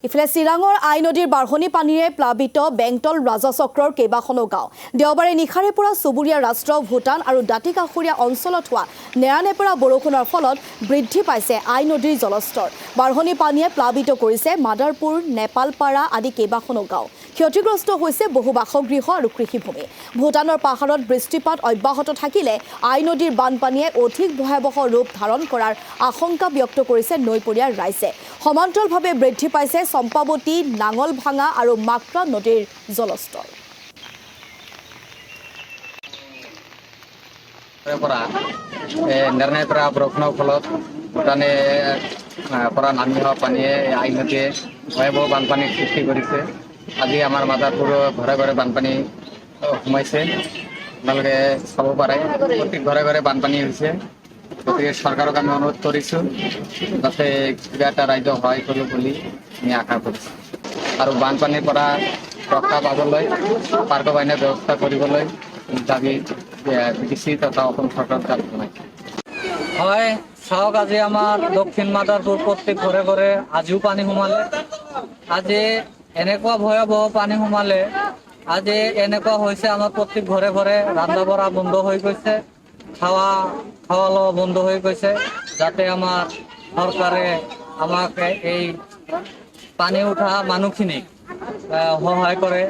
ইফালে চিৰাঙৰ আই নদীৰ বাঢ়নী পানীৰে প্লাবিত বেংটল ৰাজচক্ৰৰ কেইবাখনো গাঁও দেওবাৰে নিশাৰে পৰা চুবুৰীয়া ৰাষ্ট্ৰ ভূটান আৰু দাঁতিকাষৰীয়া অঞ্চলত হোৱা নেৰানেপেৰা বৰষুণৰ ফলত বৃদ্ধি পাইছে আই নদীৰ জলস্তৰ। বাঢ়নী পানীয়ে প্লাবিত কৰিছে মাদাৰপুৰ, নেপালপাৰা আদি কেইবাখনো গাঁও। ক্ষতিগ্ৰস্ত হৈছে বহু বাসগৃহ আৰু কৃষিভূমি। ভূটানৰ পাহাৰত বৃষ্টিপাত অব্যাহত থাকিলে আই নদীৰ বানপানীয়ে অধিক ভয়াৱহ ৰূপ ধাৰণ কৰাৰ আশংকা ব্যক্ত কৰিছে নৈপৰীয়াৰ ৰাইজে। সমান্তৰালভাৱে বৃদ্ধি পাইছে চম্পাৱতী, নাঙলভাঙা আৰু মাক্ৰা নদীৰ জলস্তৰ। নেৰানেপেৰা বৰষুণৰ ফলত ভূটানে পৰা নামি অহা পানীয়ে আই নদীয়ে ভয়াৱহ বানপানীৰ সৃষ্টি কৰিছে। আজি আমাৰ মাদাৰপুৰ ঘৰে ঘৰে বানপানী সোমাইছে। আপোনালোকে চাব পাৰে প্ৰত্যেক ঘৰে ঘৰে বানপানী হৈছে। গতিকে চৰকাৰক আমি অনুৰোধ কৰিছোঁ যাতে কিবা এটা ৰাজ্য সহায় কৰিব বুলি আমি আশা কৰিছোঁ আৰু বানপানীৰ পৰা ৰক্ষা পাবলৈ পাৰ্ক বাহিনীৰ ব্যৱস্থা কৰিবলৈ দাবী বিডিচি তথা অসম চৰকাৰক দাবী জনাইছোঁ। হয়, চাওক আজি আমাৰ দক্ষিণ মাদাৰপুৰ প্ৰত্যেক ঘৰে ঘৰে আজিও পানী সোমালে। আজি এনেকুৱা ভয়াৱহ পানী সোমালে, আজি এনেকুৱা হৈছে আমাৰ প্ৰত্যেক ঘৰে ঘৰে ৰন্ধা বঢ়া বন্ধ হৈ গৈছে, খোৱা লোৱা বন্ধ হৈ গৈছে। যাতে আমাৰ চৰকাৰে আমাক এই পানী উঠা মানুহখিনিক সহায় কৰে।